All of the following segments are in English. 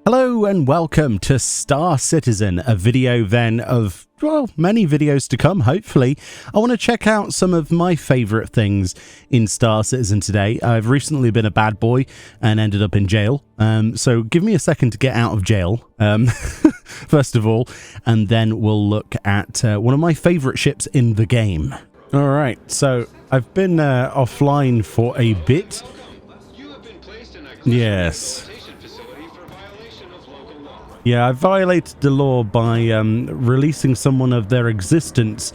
Hello and welcome to Star Citizen, a video then of, well, many videos to come, hopefully. I want to check out some of my favourite things in Star Citizen today. I've recently been a bad boy and ended up in jail, so give me a second to get out of jail, first of all, and then we'll look at one of my favourite ships in the game. Alright, so I've been offline for a bit. Yes. Yeah, I violated the law by releasing someone of their existence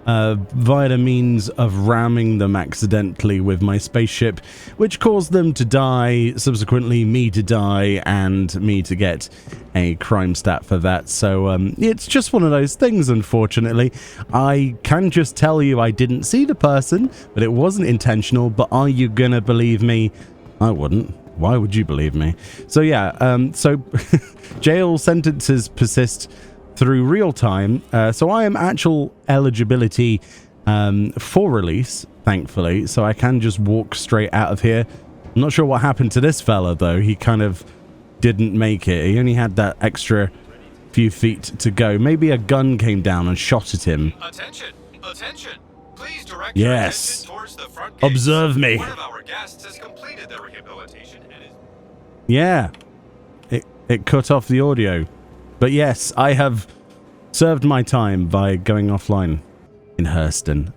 via the means of ramming them accidentally with my spaceship, which caused them to die, subsequently me to die, and me to get a crime stat for that. So it's just one of those things, unfortunately. I can just tell you I didn't see the person, but it wasn't intentional. But are you gonna believe me? I wouldn't. Why would you believe me? So yeah, so jail sentences persist through real time. So I am actual eligibility for release, thankfully. So I can just walk straight out of here. I'm not sure what happened to this fella, though. He kind of didn't make it. He only had that extra few feet to go. Maybe a gun came down and shot at him. Attention! Attention! Please direct your attention towards the front gates. Observe me. One of our guests has completed their rehabilitation and is... Yeah. It cut off the audio. But yes, I have served my time by going offline in Hurston.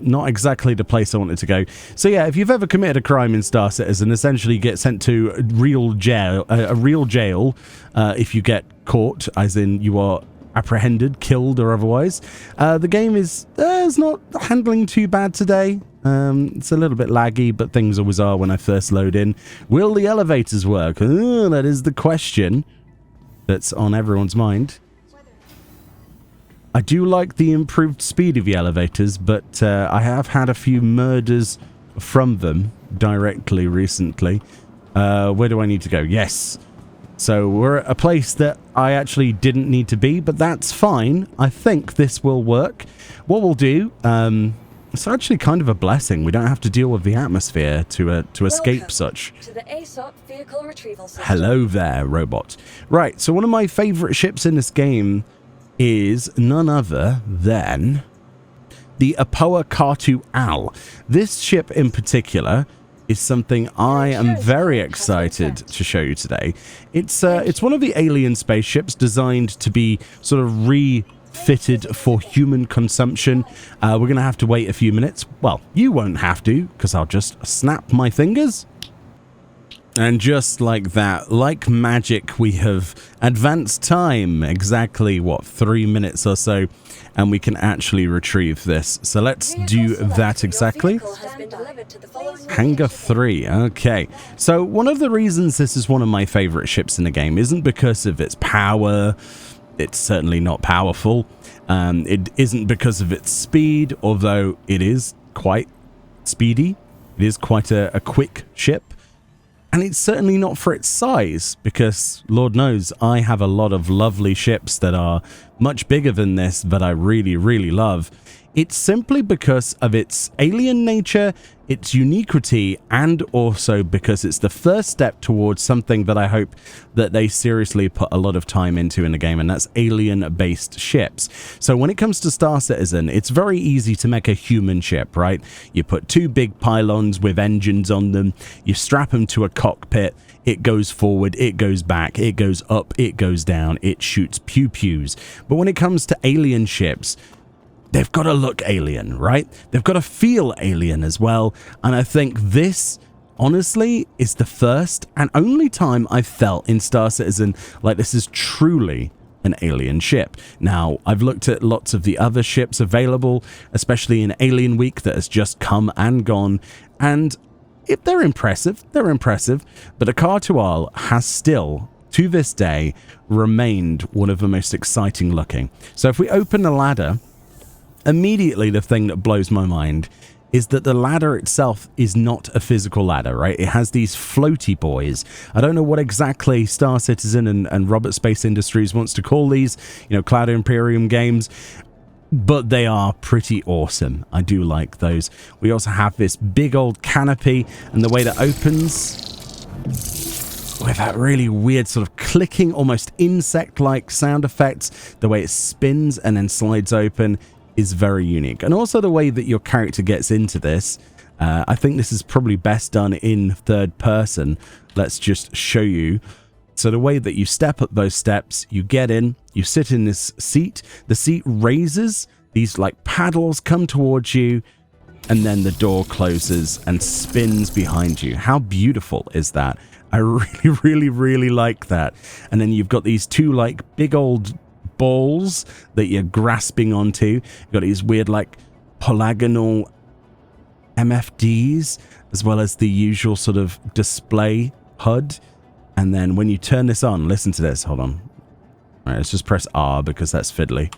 Not exactly the place I wanted to go. So yeah, if you've ever committed a crime in Star Citizen, essentially get sent to a real jail, if you get caught, as in you are apprehended, killed, or otherwise. The game is not handling too bad today. It's a little bit laggy, but things always are when I first load in. Will the elevators work? That is the question that's on everyone's mind. I do like the improved speed of the elevators, but I have had a few murders from them directly recently. Where do I need to go? Yes. So we're at a place that I actually didn't need to be, but that's fine. I think this will work. What we'll do, it's actually kind of a blessing. We don't have to deal with the atmosphere to escape such. To the ASOP vehicle retrieval system. Hello there, robot. Right, so one of my favorite ships in this game is none other than the Apoa Kartu-al. This ship in particular is something I am very excited to show you today. It's one of the alien spaceships designed to be sort of refitted for human consumption. We're going to have to wait a few minutes. Well, you won't have to, because I'll just snap my fingers. And just like that, like magic, we have advanced time, exactly, 3 minutes or so, and we can actually retrieve this. So let's do that exactly. Hangar 3, okay. So one of the reasons this is one of my favorite ships in the game isn't because of its power. It's certainly not powerful. It isn't because of its speed, although it is quite speedy. It is quite a quick ship. And it's certainly not for its size, because Lord knows I have a lot of lovely ships that are much bigger than this that I really, really love. It's simply because of its alien nature, its uniquity, and also because it's the first step towards something that I hope that they seriously put a lot of time into in the game, and that's alien-based ships. So when it comes to Star Citizen, it's very easy to make a human ship, right? You put two big pylons with engines on them, you strap them to a cockpit, it goes forward, it goes back, it goes up, it goes down, it shoots pew-pews. But when it comes to alien ships, they've got to look alien, right? They've got to feel alien as well. And I think this, honestly, is the first and only time I've felt in Star Citizen like this is truly an alien ship. Now, I've looked at lots of the other ships available, especially in Alien Week that has just come and gone. And if they're impressive, they're impressive. But the Kartu-al has still, to this day, remained one of the most exciting looking. So if we open the ladder, immediately the thing that blows my mind is that the ladder itself is not a physical ladder, right? It has these floaty boys. I don't know what exactly Star Citizen and Robert Space Industries wants to call these, Cloud Imperium games, but they are pretty awesome. I do like those. We also have this big old canopy, and the way that opens with that really weird sort of clicking, almost insect-like sound effects. The way it spins and then slides open is very unique. And also the way that your character gets into this. I think this is probably best done in third person. Let's just show you. So the way that you step up those steps, you get in, you sit in this seat, the seat raises, these like paddles come towards you, and then the door closes and spins behind you. How beautiful is that? I really like that. And then you've got these two like big old balls that you're grasping onto. You've got these weird like polygonal MFDs, as well as the usual sort of display HUD. And then when you turn this on, listen to this. Hold on. All right, let's just press R because that's fiddly.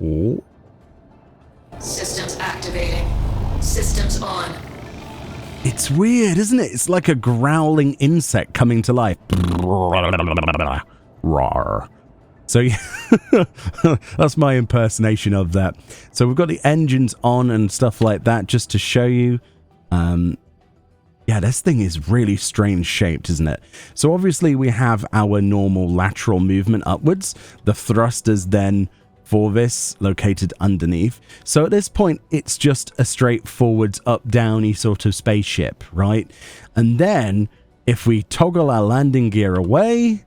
Oh. Systems activating. Systems on. It's weird, isn't it? It's like a growling insect coming to life. Rawr. So yeah, that's my impersonation of that. So we've got the engines on and stuff like that just to show you. Yeah, this thing is really strange shaped, isn't it? So obviously we have our normal lateral movement upwards. The thrusters then for this located underneath. So at this point, it's just a straightforward up-downy sort of spaceship, right? And then if we toggle our landing gear away,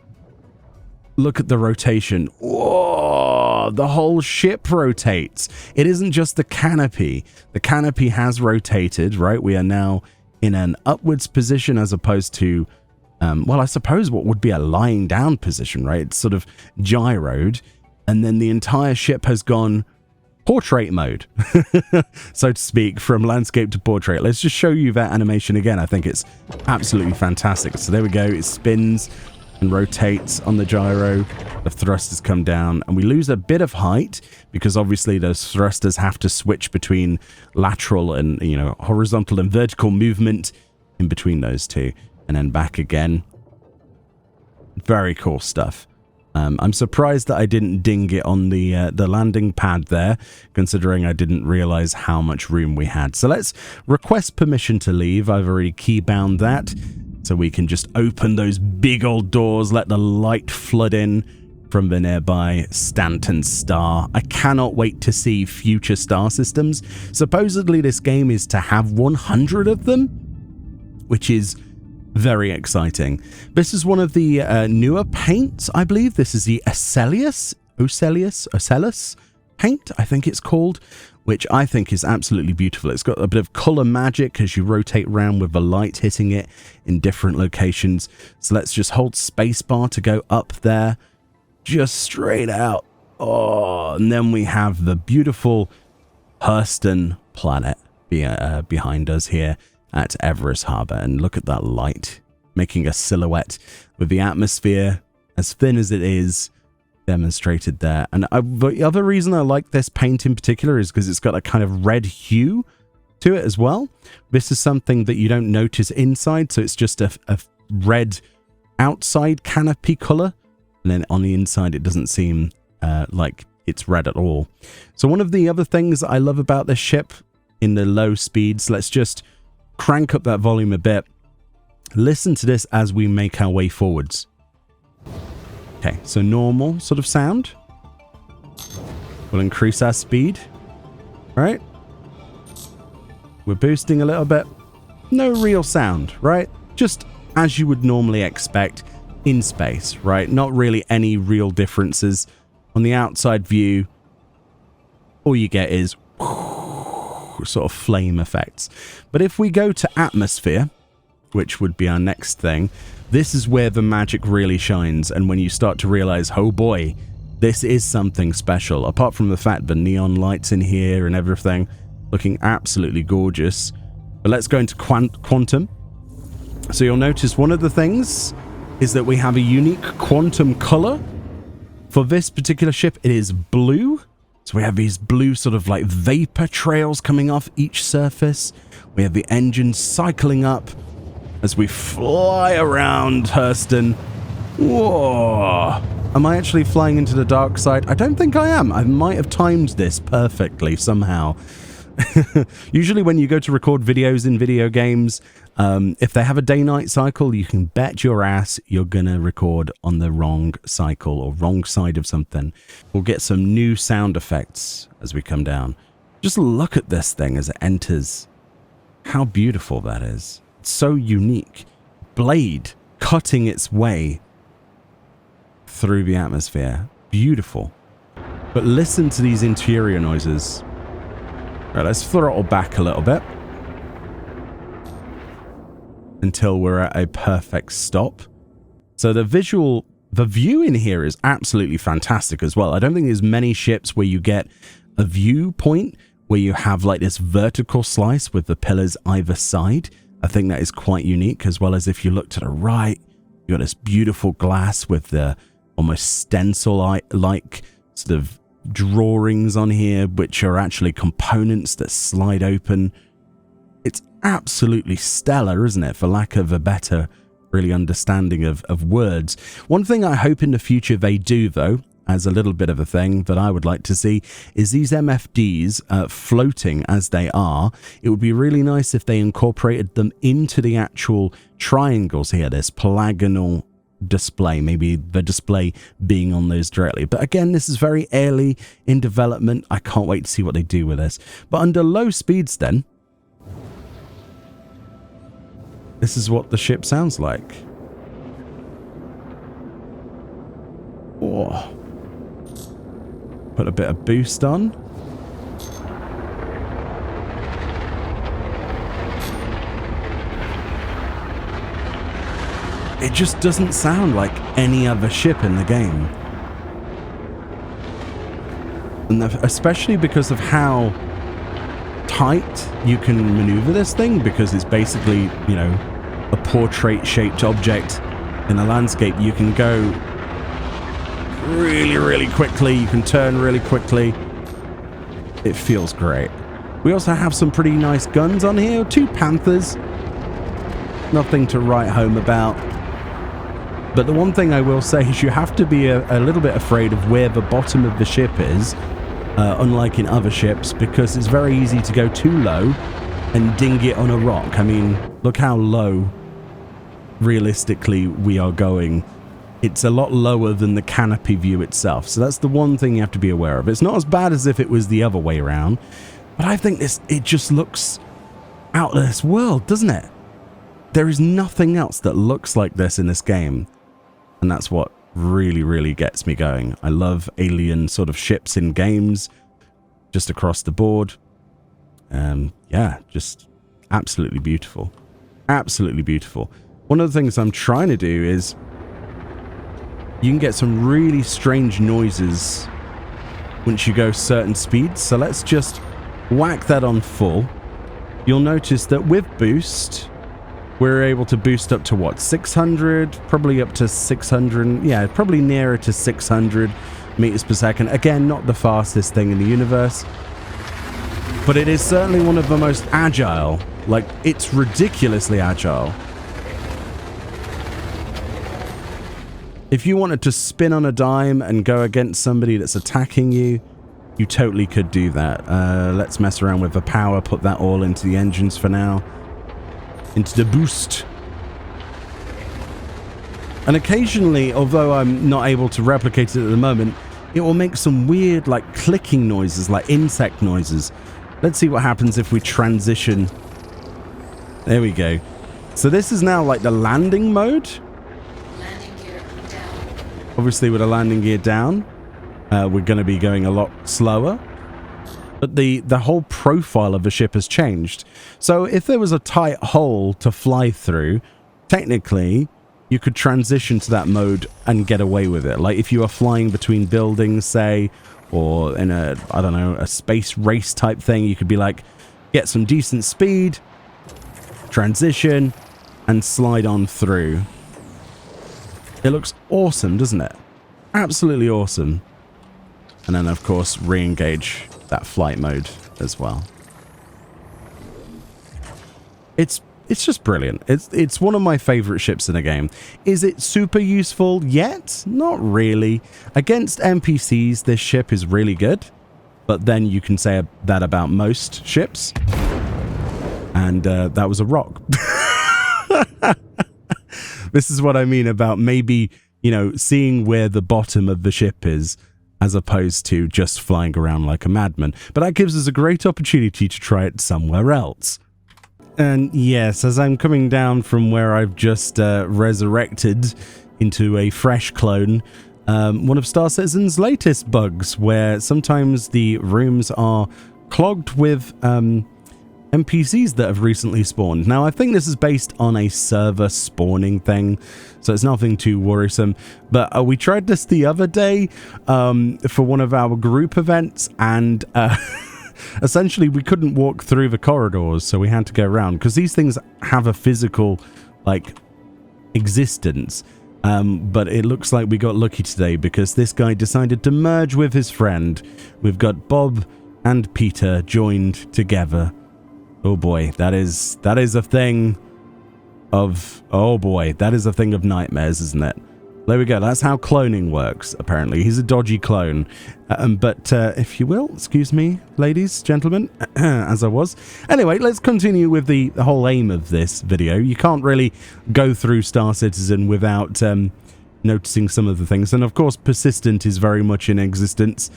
look at the rotation. Whoa, the whole ship rotates. It isn't just the canopy. The canopy has rotated, right? We are now in an upwards position as opposed to, well, I suppose what would be a lying down position, right? It's sort of gyroed. And then the entire ship has gone portrait mode, so to speak, from landscape to portrait. Let's just show you that animation again. I think it's absolutely fantastic. So there we go. It spins and rotates on the gyro. The thrusters come down and we lose a bit of height because obviously those thrusters have to switch between lateral and, you know, horizontal and vertical movement in between those two, and then back again. Very cool stuff. I'm surprised that I didn't ding it on the landing pad there, considering I didn't realize how much room we had. So let's request permission to leave. I've already keybound that, so we can just open those big old doors, let the light flood in from the nearby Stanton star. I cannot wait to see future star systems. Supposedly this game is to have 100 of them, which is very exciting. This is one of the newer paints, I believe. This is the Ocellus paint, I think it's called, which I think is absolutely beautiful. It's got a bit of color magic as you rotate around with the light hitting it in different locations. So let's just hold spacebar to go up there, just straight out. Oh, and then we have the beautiful Hurston planet behind us here at Everest Harbor, and look at that light making a silhouette with the atmosphere as thin as it is demonstrated there. And the other reason I like this paint in particular is because it's got a kind of red hue to it as well. This is something that you don't notice inside, so it's just a red outside canopy color, and then on the inside it doesn't seem like it's red at all. So one of the other things I love about this ship in the low speeds, let's just crank up that volume a bit. Listen to this as we make our way forwards. Okay, so normal sort of sound. We'll increase our speed. All right. We're boosting a little bit. No real sound, right? Just as you would normally expect in space, right? Not really any real differences. On the outside view, all you get is sort of flame effects. But if we go to atmosphere, which would be our next thing, this is where the magic really shines, and when you start to realize, oh boy, this is something special. Apart from the fact the neon lights in here and everything looking absolutely gorgeous. But let's go into quantum. So you'll notice one of the things is that we have a unique quantum color. For this particular ship, it is blue. So we have these blue sort of like vapor trails coming off each surface. We have the engines cycling up as we fly around Hurston. Whoa. Am I actually flying into the dark side? I don't think I am. I might have timed this perfectly somehow. Usually when you go to record videos in video games, if they have a day-night cycle, you can bet your ass you're going to record on the wrong cycle or wrong side of something. We'll get some new sound effects as we come down. Just look at this thing as it enters. How beautiful that is. It's so unique. Blade cutting its way through the atmosphere. Beautiful. But listen to these interior noises. Right, let's throttle back a little bit until we're at a perfect stop. So the view in here is absolutely fantastic as well. I don't think there's many ships where you get a viewpoint where you have like this vertical slice with the pillars either side. I think that is quite unique, as well as if you look to the right, you got this beautiful glass with the almost stencil-like sort of drawings on here, which are actually components that slide open. It's absolutely stellar, isn't it? For lack of a better really understanding of words. One thing I hope in the future they do, though, as a little bit of a thing that I would like to see, is these MFDs floating as they are. It would be really nice if they incorporated them into the actual triangles here, this polygonal display, maybe the display being on those directly. But again, this is very early in development. I can't wait to see what they do with this. But under low speeds then, this is what the ship sounds like. Oh. Put a bit of boost on. It just doesn't sound like any other ship in the game. And especially because of how tight you can maneuver this thing, because it's basically, you know, a portrait-shaped object in a landscape. You can go really, really quickly. You can turn really quickly. It feels great. We also have some pretty nice guns on here. 2 Panthers. Nothing to write home about. But the one thing I will say is you have to be a little bit afraid of where the bottom of the ship is, unlike in other ships, because it's very easy to go too low and ding it on a rock. I mean, look how low, realistically, we are going. It's a lot lower than the canopy view itself. So that's the one thing you have to be aware of. It's not as bad as if it was the other way around, but I think it just looks out of this world, doesn't it? There is nothing else that looks like this in this game. And that's what really, really gets me going. I love alien sort of ships in games, just across the board. Yeah, just absolutely beautiful. Absolutely beautiful. One of the things I'm trying to do is you can get some really strange noises once you go certain speeds. So let's just whack that on full. You'll notice that with boost, we're able to boost up to what, 600, probably up to 600, yeah, probably nearer to 600 meters per second. Again, not the fastest thing in the universe, but it is certainly one of the most agile. Like, it's ridiculously agile. If you wanted to spin on a dime and go against somebody that's attacking you, you totally could do that. Let's mess around with the power, put that all into the engines for now. Into the boost. And occasionally, although I'm not able to replicate it at the moment, it will make some weird like clicking noises, like insect noises. Let's see what happens if we transition. There we go. So this is now like the landing mode. Landing gear down. Obviously with a landing gear down, we're going to be going a lot slower. But the whole profile of the ship has changed. So if there was a tight hole to fly through, technically, you could transition to that mode and get away with it. Like if you are flying between buildings, say, or in a, I don't know, a space race type thing, you could be like, get some decent speed, transition, and slide on through. It looks awesome, doesn't it? Absolutely awesome. And then, of course, re-engage that flight mode as well. It's just brilliant. It's one of my favorite ships in the game. Is it super useful yet? Not really. Against NPCs, this ship is really good. but then you can say that about most ships. And that was a rock. This is what I mean about maybe, you know, seeing where the bottom of the ship is, as opposed to just flying around like a madman. But that gives us a great opportunity to try it somewhere else. And yes, as I'm coming down from where I've just resurrected into a fresh clone, one of Star Citizen's latest bugs, where sometimes the rooms are clogged with NPCs that have recently spawned. Now, I think this is based on a server spawning thing, so it's nothing too worrisome. But we tried this the other day for one of our group events, and essentially we couldn't walk through the corridors, so we had to go around, because these things have a physical, like, existence. But it looks like we got lucky today, because this guy decided to merge with his friend. We've got Bob and Peter joined together. Oh boy, that is a thing of, oh boy, that is a thing of nightmares, isn't it? There we go, that's how cloning works, apparently. He's a dodgy clone. But if you will, excuse me, ladies, gentlemen, as I was. Anyway, let's continue with the whole aim of this video. You can't really go through Star Citizen without noticing some of the things. And of course, Persistent is very much in existence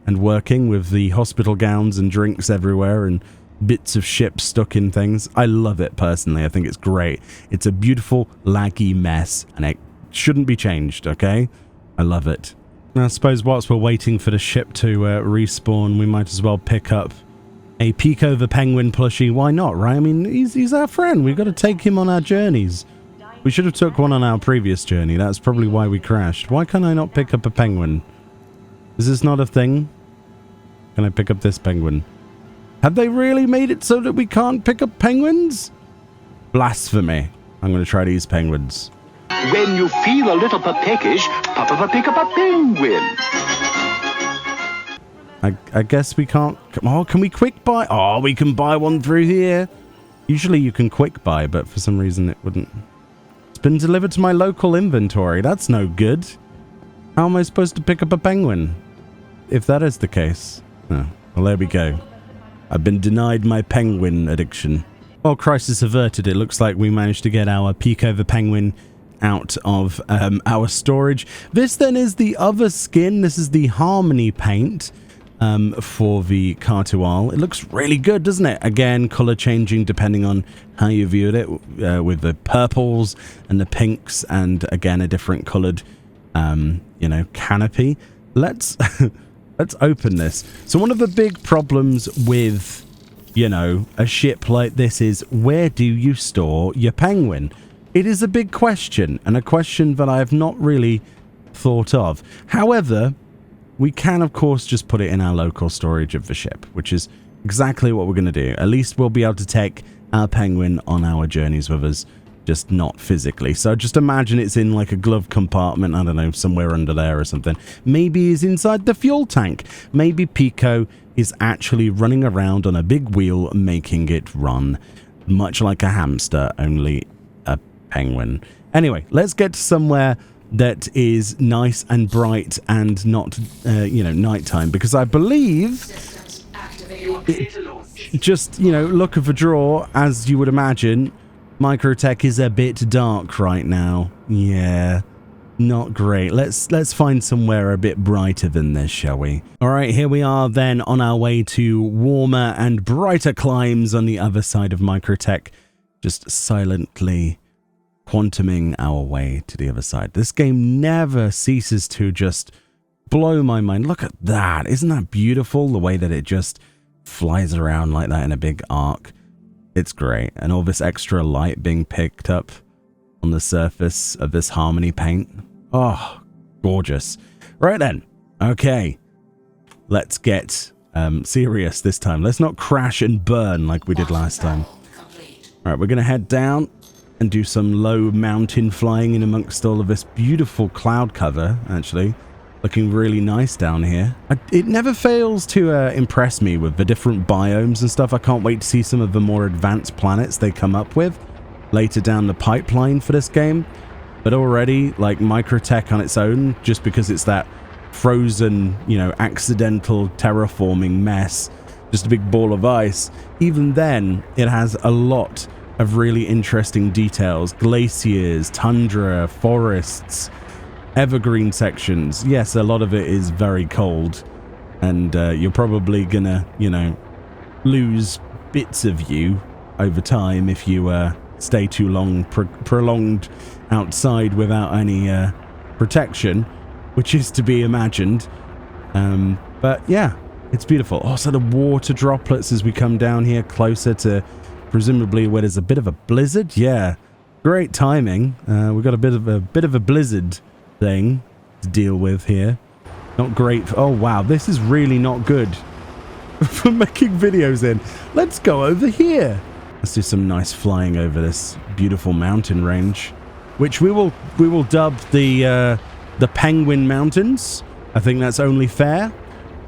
and working, with the hospital gowns and drinks everywhere and bits of ships stuck in things. I love it personally. I think it's great. It's a beautiful, laggy mess, and it shouldn't be changed, okay? I love it. I suppose whilst we're waiting for the ship to respawn, we might as well pick up a Pico the Penguin plushie. Why not, right? I mean, he's our friend. We've got to take him on our journeys. We should have took one on our previous journey. That's probably why we crashed. Why can't I not pick up a penguin? Is this not a thing? Can I pick up this penguin? Have they really made it so that we can't pick up penguins? Blasphemy. I'm going to try these penguins. When you feel a little peckish, papa pick up a penguin. I guess we can't. Oh, can we quick buy? Oh, we can buy one through here. Usually you can quick buy, but for some reason it wouldn't. It's been delivered to my local inventory. That's no good. How am I supposed to pick up a penguin? If that is the case. Oh, well, there we go. I've been denied my penguin addiction. Well, crisis averted. It looks like we managed to get our Pico the Penguin out of our storage. This then is the other skin. This is the Harmony paint for the Kartu-al. It looks really good, doesn't it? Again, color changing depending on how you viewed it, with the purples and the pinks, and again a different colored you know, canopy. Let's let's open this. So one of the big problems with, you know, a ship like this is, where do you store your penguin? It is a big question, and a question that I have not really thought of. However, we can, of course, just put it in our local storage of the ship, which is exactly what we're going to do. At least we'll be able to take our penguin on our journeys with us, just not physically. So just imagine it's in like a glove compartment, I don't know, somewhere under there or something. Maybe he's inside the fuel tank. Maybe Pico is actually running around on a big wheel, making it run, much like a hamster, only a penguin. Anyway, let's get to somewhere that is nice and bright and not, you know, nighttime, because I believe just, you know, look of a draw, as you would imagine, Microtech is a bit dark right now. Yeah, not great. Let's find somewhere a bit brighter than this, shall we? All right, here we are then on our way to warmer and brighter climes on the other side of Microtech, just silently quantuming our way to the other side. This game never ceases to just blow my mind. Look at that. Isn't that beautiful? The way that it just flies around like that in a big arc. It's great. And all this extra light being picked up on the surface of this Harmony paint. Oh, gorgeous. Right then. Okay. Let's get serious this time. Let's not crash and burn like we did last time. All right, we're going to head down and do some low mountain flying in amongst all of this beautiful cloud cover, actually. Looking really nice down here. It never fails to impress me with the different biomes and stuff. I can't wait to see some of the more advanced planets they come up with later down the pipeline for this game. But already, like, Microtech on its own, just because it's that frozen, you know, accidental terraforming mess, just a big ball of ice, even then it has a lot of really interesting details. Glaciers, tundra, forests, evergreen sections. Yes, a lot of it is very cold, and you're probably gonna, you know, lose bits of you over time if you stay too long prolonged outside without any protection, which is to be imagined. But yeah, it's beautiful. Also, the water droplets as we come down here closer to presumably where there's a bit of a blizzard. Yeah, great timing. We've got a bit of a blizzard thing to deal with here. Not great. Oh wow, this is really not good for making videos in. Let's go over here. Let's do some nice flying over this beautiful mountain range, which we will dub the Penguin Mountains. I think that's only fair.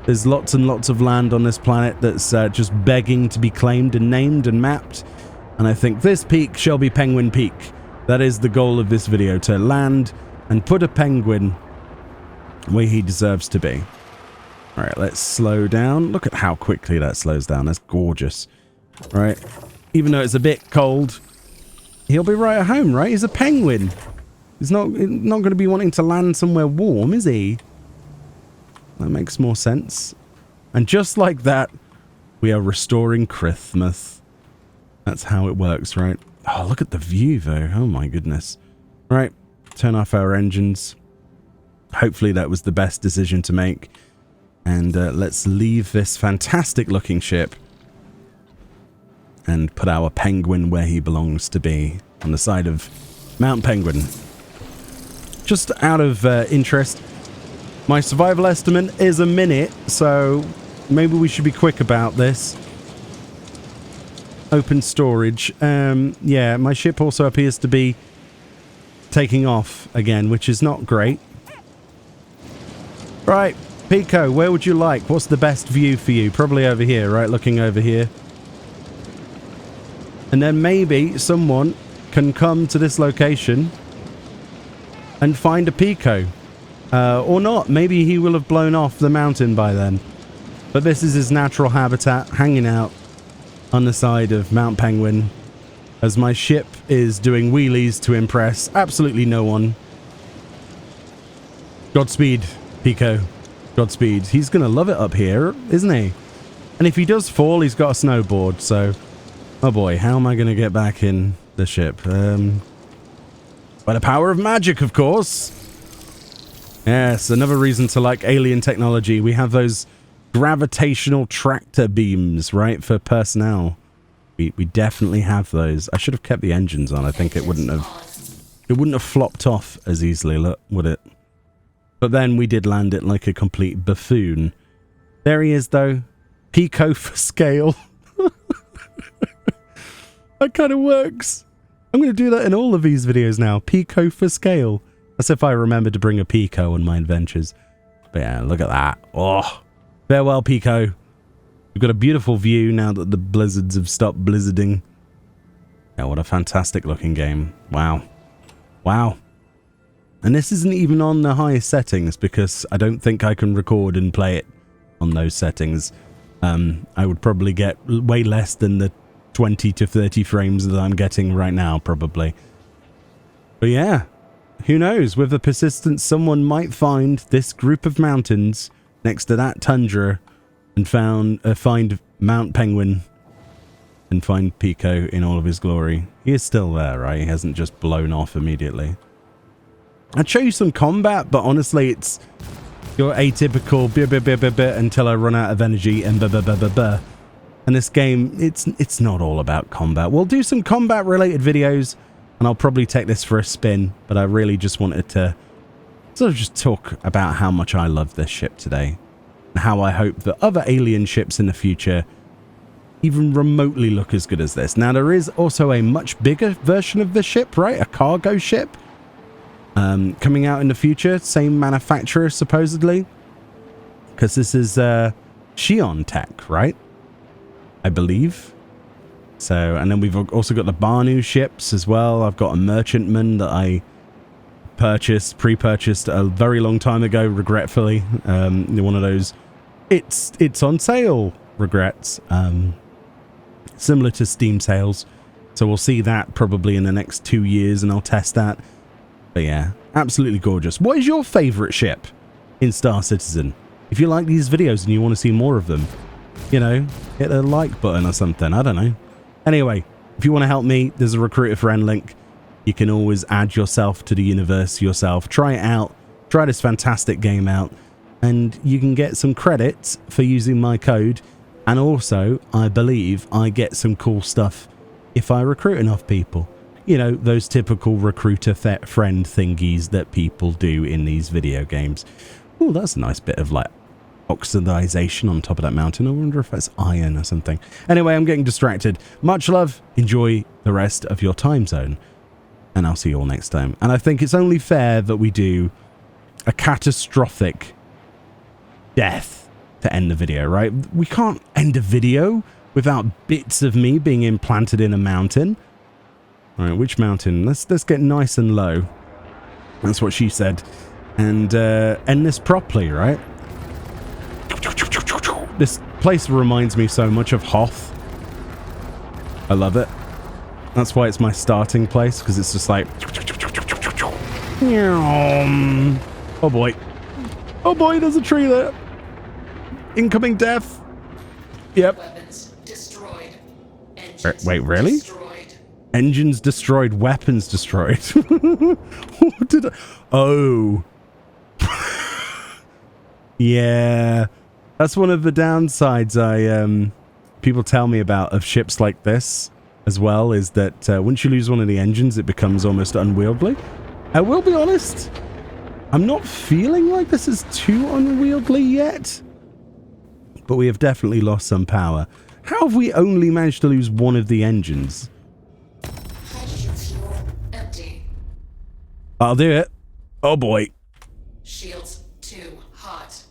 There's lots and lots of land on this planet that's just begging to be claimed and named and mapped. And I think this peak shall be Penguin Peak. That is the goal of this video, to land and put a penguin where he deserves to be. All right, let's slow down. Look at how quickly that slows down. That's gorgeous. All right. Even though it's a bit cold, he'll be right at home, right? He's a penguin. He's not going to be wanting to land somewhere warm, is he? That makes more sense. And just like that, we are restoring Christmas. That's how it works, right? Oh, look at the view, though. Oh, my goodness. Right, turn off our engines. Hopefully that was the best decision to make. And let's leave this fantastic-looking ship and put our penguin where he belongs to be, on the side of Mount Penguin. Just out of interest, my survival estimate is a minute, so maybe we should be quick about this. Open storage. Yeah, my ship also appears to be taking off again, which is not great. Right, Pico, where would you like? What's the best view for you? Probably over here, right? Looking over here. And then maybe someone can come to this location and find a Pico. Or not. Maybe he will have blown off the mountain by then. But this is his natural habitat, hanging out on the side of Mount Penguin, as my ship is doing wheelies to impress absolutely no one. Godspeed, Pico. Godspeed. He's going to love it up here, isn't he? And if he does fall, he's got a snowboard, so... Oh boy, how am I going to get back in the ship? By the power of magic, of course. Yes, another reason to like alien technology. We have those gravitational tractor beams, right, for personnel. We definitely have those. I should have kept the engines on. I think it wouldn't have flopped off as easily, look, would it? But then we did land it like a complete buffoon. There he is, though. Pico for scale. That kind of works. I'm going to do that in all of these videos now. Pico for scale. As if I remember to bring a Pico on my adventures. But yeah, look at that. Oh, farewell, Pico. We've got a beautiful view now that the blizzards have stopped blizzarding. Yeah, what a fantastic looking game. Wow. Wow. And this isn't even on the highest settings because I don't think I can record and play it on those settings. I would probably get way less than the 20 to 30 frames that I'm getting right now, probably. But yeah, who knows? With the persistence, someone might find this group of mountains next to that tundra and find Mount Penguin and find Pico in all of his glory. He is still there, right? He hasn't just blown off immediately. I'd show you some combat, but honestly, it's your atypical until I run out of energy and And this game, it's not all about combat. We'll do some combat-related videos, and I'll probably take this for a spin, but I really just wanted to sort of just talk about how much I love this ship today, and how I hope that other alien ships in the future even remotely look as good as this. Now, there is also a much bigger version of this ship, right? A cargo ship coming out in the future. Same manufacturer, supposedly. Because this is Microtech, right? I believe. So, and then we've also got the Banu ships as well. I've got a merchantman that I pre-purchased a very long time ago, regretfully. One of those, it's on sale regrets, similar to Steam sales. So we'll see that probably in the next 2 years, and I'll test that. But yeah, absolutely gorgeous. What is your favorite ship in Star Citizen? If you like these videos and you want to see more of them, you know, hit a like button or something. I don't know. Anyway, if you want to help me, there's a recruit a friend link. You can always add yourself to the universe yourself. Try it out. Try this fantastic game out. And you can get some credits for using my code. And also, I believe I get some cool stuff if I recruit enough people. You know, those typical recruiter friend thingies that people do in these video games. Oh, that's a nice bit of like oxidization on top of that mountain. I wonder if that's iron or something. Anyway, I'm getting distracted. Much love. Enjoy the rest of your time zone. And I'll see you all next time. And I think it's only fair that we do a catastrophic death to end the video, right? We can't end a video without bits of me being implanted in a mountain. All right, which mountain? Let's get nice and low. That's what she said. And end this properly, right? This place reminds me so much of Hoth. I love it. That's why it's my starting place, because it's just like... Oh boy. Oh boy, there's a tree there. Incoming death. Yep. Weapons destroyed. Engines Wait, really? destroyed. Engines destroyed, weapons destroyed. What did I... Oh. Yeah. That's one of the downsides people tell me about of ships like this as well, is that once you lose one of the engines, it becomes almost unwieldy. I will be honest, I'm not feeling like this is too unwieldy yet, but we have definitely lost some power. How have we only managed to lose one of the engines? Hydrogen fuel empty. I'll do it. Oh boy. Shields too hot.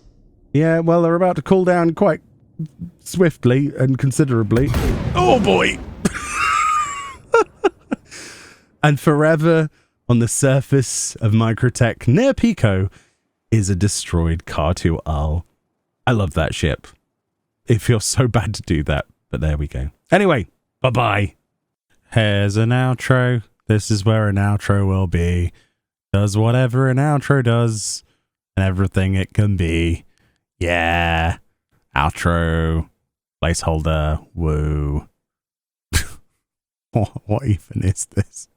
Yeah, well, they're about to cool down quite swiftly and considerably. Oh boy. And forever on the surface of Microtech near Pico is a destroyed Kartu-al. I love that ship. It feels so bad to do that, but there we go. Anyway, bye-bye. Here's an outro. This is where an outro will be. Does whatever an outro does and everything it can be. Yeah. Outro. Placeholder. Woo. What even is this?